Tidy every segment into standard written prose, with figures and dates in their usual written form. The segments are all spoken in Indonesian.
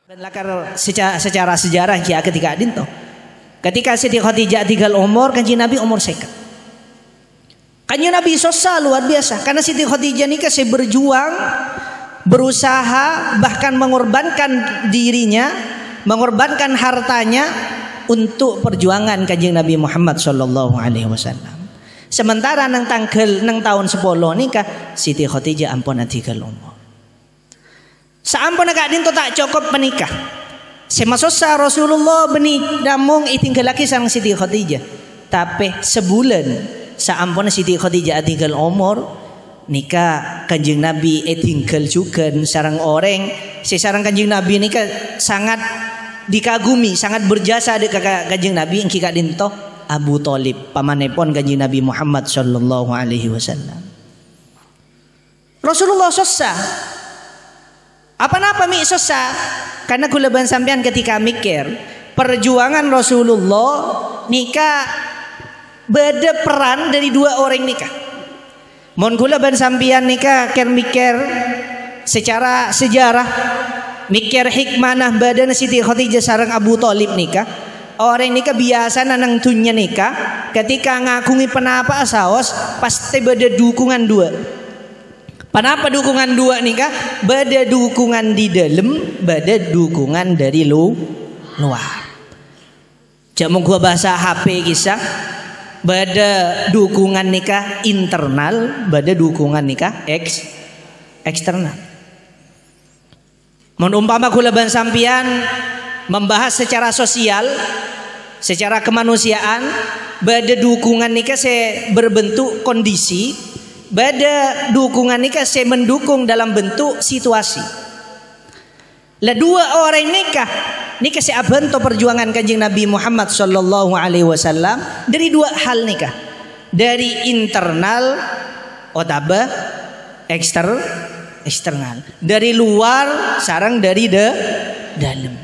Dan lakar secara sejarah kia ketika dinto. Ketika Siti Khadijah tinggal umur, kanjeng Nabi umur 50. Kanjeng Nabi susah luar biasa karena Siti Khadijah ini kasih berjuang, berusaha, bahkan mengorbankan dirinya, mengorbankan hartanya untuk perjuangan kanjeng Nabi Muhammad sallallahu alaihi wasallam. Sementara nang tahun 10 nikah Siti Khadijah ampun tinggal umur. Saampun agak dinto tak cukup menikah. Semasa Rasulullah benih damung itinggal lagi sang Siti Khadijah. Tapi sebulan saampun Siti Khadijah tinggal umur nikah kanjeng Nabi tinggal juga sarang orang. Sarang kanjeng Nabi nikah sangat dikagumi, sangat berjasa di kanjeng Nabi engki kak dinto Abu Thalib pamanipun kanjeng Nabi Muhammad sallallahu alaihi wasallam. Rasulullah susah. Apa-apa mi susah karena kulaban sampean ketika mikir perjuangan Rasulullah nikah beda peran dari dua orang nikah. Mon kulaban sampean nikah ker mikir secara sejarah mikir hikmah badan Siti Khadijah sareng Abu Thalib nikah. Orang nikah biasa nang tunya nikah ketika ngakungi penapa saos pasti beda dukungan dua. Kenapa dukungan dua nikah? Beda dukungan di dalam, beda dukungan dari luar. Jangan gua bahasa HP kisah. Beda dukungan nikah internal, beda dukungan nikah eksternal. Menumpama kulaban sampian membahas secara sosial, secara kemanusiaan, beda dukungan nikah saya berbentuk kondisi. Beda dukungan nikah saya mendukung dalam bentuk situasi. Lah dua orang nikah saya bentuk perjuangan kanjeng Nabi Muhammad sallallahu alaihi wasallam dari dua hal nikah. Dari internal otaba eksternal. Dari luar sarang dari dalam.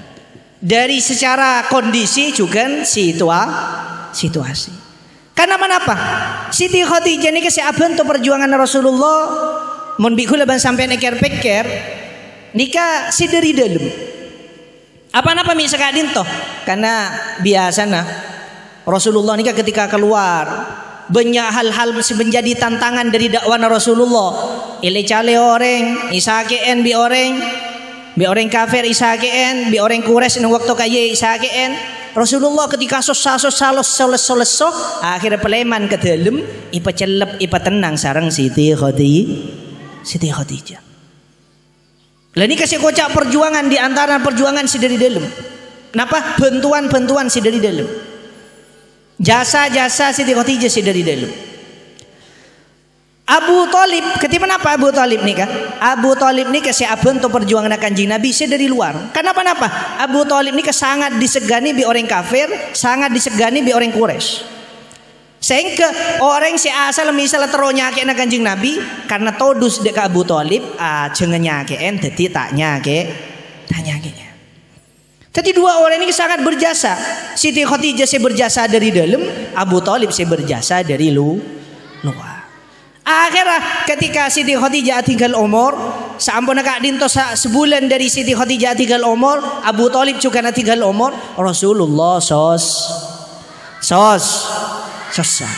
Dari secara kondisi juga situasi. Karena apa? Siti Khadijah ini kasih abang untuk perjuangan Rasulullah. Mon bikul ban sampai pikir nikah si dari dalam. Apa mi sekadin toh? Karena biasanya Rasulullah nikah ketika keluar banyak hal-hal menjadi tantangan dari dakwah Rasulullah. Ile cale orang, isakeen bi orang kafir isakeen, bi orang Quraisy nang waktu kaya isakeen. Rasulullah ketika susah akhirnya peleman ke dalam ipa celep ipa tenang sarang Siti Khadijah. Lah ini kasih kocak perjuangan di antara perjuangan si dari dalam. Kenapa? Bantuan si dari dalam. Jasa Siti Khadijah si dari dalam. Abu Thalib, ketika apa Abu Thalib nikah? Abu Thalib nikah si abang untuk perjuangan kanjeng Nabi si dari luar. Kenapa? Abu Thalib nikah sangat disegani bi orang kafir, sangat disegani bi orang Quraisy. Sehingga orang si asal misalnya teronyake na kanjeng Nabi karena todus dek Abu Thalib jangan nyakeen, jadi tak nyakenya. Jadi dua orang ini sangat berjasa. Siti Khadijah si berjasa dari dalam, Abu Thalib si berjasa dari luar. Akhirnya ketika Siti Khadijah tinggal umur, sampun kak dinto sebulan dari Siti Khadijah tinggal umur, Abu Thalib juga tinggal umur, Rasulullah susah.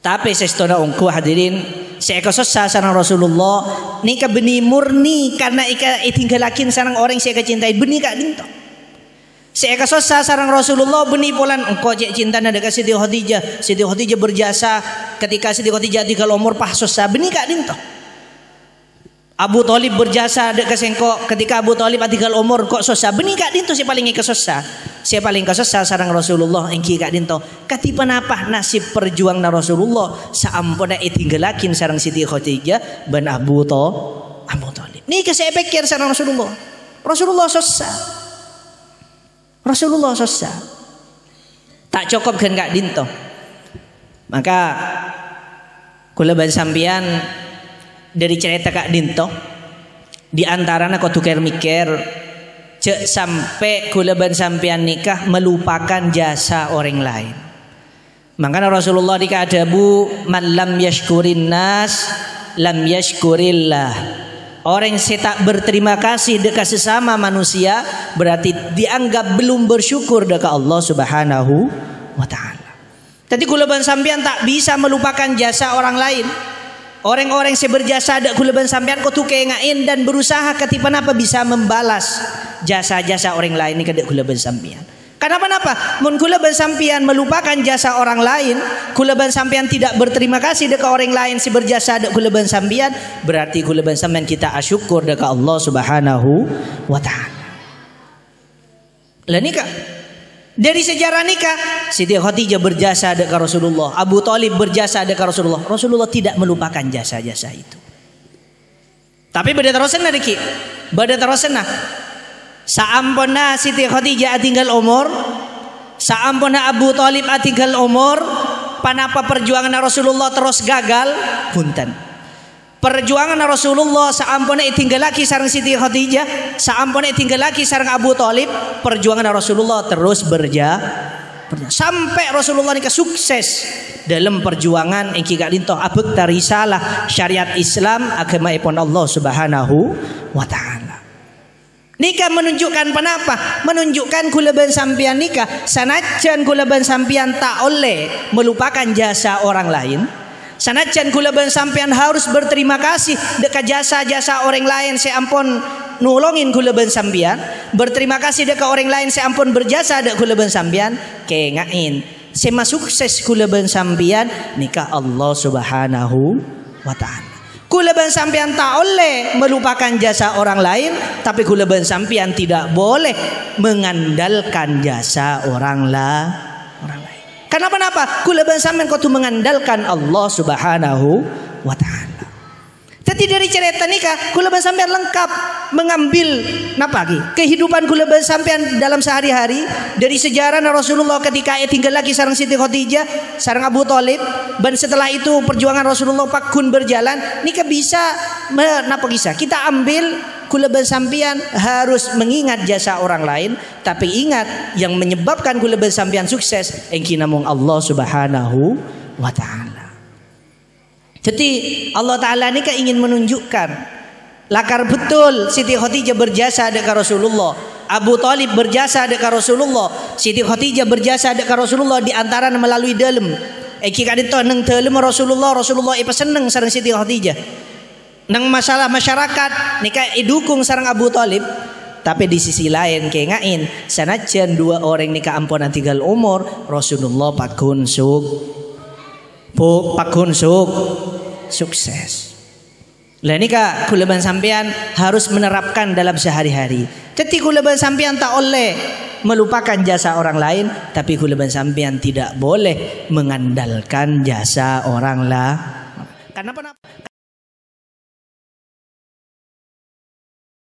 Tapi sestona ungku hadirin, saya susah sarang Rasulullah, nikah benih murni karena ika tinggalakin sarang orang saya kecintai benih kak dinto. Saya susah sarang Rasulullah benih polan engkau cek cinta nada ke Siti Khadijah. Siti Khadijah berjasa ketika Siti Khadijah tinggal umur pah susah benih kak dinto. Abu Thalib berjasa dek kesengko ketika Abu Thalib tinggal umur kok susah benih kak dinto si paling kesusah. Si paling kesusah sarang Rasulullah engki kak dinto. Katipan apa nasib perjuang na Rasulullah saampuna itinggalakin sarang Siti Khadijah ban Abu Thalib. Nih saya pikir sarang Rasulullah susah. Rasulullah susah. Tak cukup kan kak dinto. Maka kula ban sampean dari cerita kak dinto di antaranya kau tukar mikir cek sampai kula ban sampean nikah melupakan jasa orang lain. Makanya Rasulullah dikatabu man lam yashkurin nas lam yashkurillah. Orang yang tak berterima kasih dekat sesama manusia berarti dianggap belum bersyukur dekat Allah Subhanahu wa taala. Tadi kulaban sampean tak bisa melupakan jasa orang lain. Orang-orang yang berjasa ada kulaban sampean kau tu kengain dan berusaha ketipan apa bisa membalas jasa-jasa orang lain ni kada kulaban sampean. Kenapa? Mun kulaban sampean melupakan jasa orang lain, kulaban sampean tidak berterima kasih dekat orang lain si berjasa dekat kulaban sampean, berarti kulaban sampean kita asyukur dekat Allah Subhanahu wa taala. Lah nikah dari sejarah nikah, Siti Khadijah berjasa dekat Rasulullah, Abu Thalib berjasa dekat Rasulullah. Rasulullah tidak melupakan jasa-jasa itu. Tapi beda terusna deki. Beda terusna. Saampuna Siti Khadijah tinggal umur, saampuna Abu Thalib tinggal umur, panapa perjuangan Rasulullah terus gagal? Punten. Perjuangan Rasulullah saampuna tinggal lagi sareng Siti Khadijah, saampuna tinggal lagi sareng Abu Thalib, perjuangan Rasulullah terus berjalan sampai Rasulullah nikah sukses dalam perjuangan engki gak lintoh abek risalah syariat Islam agama ipun Allah Subhanahu wa taala. Nikah menunjukkan penapa? Menunjukkan kulaban sampian nikah sanajan kulaban sampian tak oleh melupakan jasa orang lain. Sanajan kulaban sampean harus berterima kasih dekat jasa-jasa orang lain seampun nolongin kulaban sampean, berterima kasih dekat orang lain seampun berjasa dekat kulaban sampean, kengain sema sukses kulaban sampean nikah Allah Subhanahu wa taala. Kulaban sampean tak oleh melupakan jasa orang lain, tapi kulaban sampean tidak boleh mengandalkan jasa orang lain. Kenapa? Kulaban sampean kau tu mengandalkan Allah Subhanahu wa taala. Tapi dari cerita nikah kulaban sampean lengkap mengambil napa lagi? Kehidupan kulaban sampean dalam sehari-hari dari sejarah Rasulullah ketika tinggal lagi sareng Siti Khadijah, sareng Abu Thalib, dan setelah itu perjuangan Rasulullah pakun berjalan, nikah bisa napa kisah? Kita ambil kulaban sampean harus mengingat jasa orang lain, tapi ingat yang menyebabkan kulaban sampean sukses engki namung Allah Subhanahu wa taala. Jadi Allah taala ni kan ingin menunjukkan lakar betul Siti Khadijah berjasa dekat Rasulullah, Abu Thalib berjasa dekat Rasulullah, Siti Khadijah berjasa dekat Rasulullah di antara melalui dalem. Engki kadito nang dalem Rasulullah ipa seneng sareng Siti Khadijah. Nang masalah masyarakat nikah idukung sareng Abu Thalib, tapi di sisi lain kengain sanajan dua orang nikah ampun tinggal umur Rasulullah pakun sukses. Lah nikah kulaban sampean harus menerapkan dalam sehari-hari. Jadi kulaban sampean tak oleh melupakan jasa orang lain, tapi kulaban sampean tidak boleh mengandalkan jasa orang lain. Karena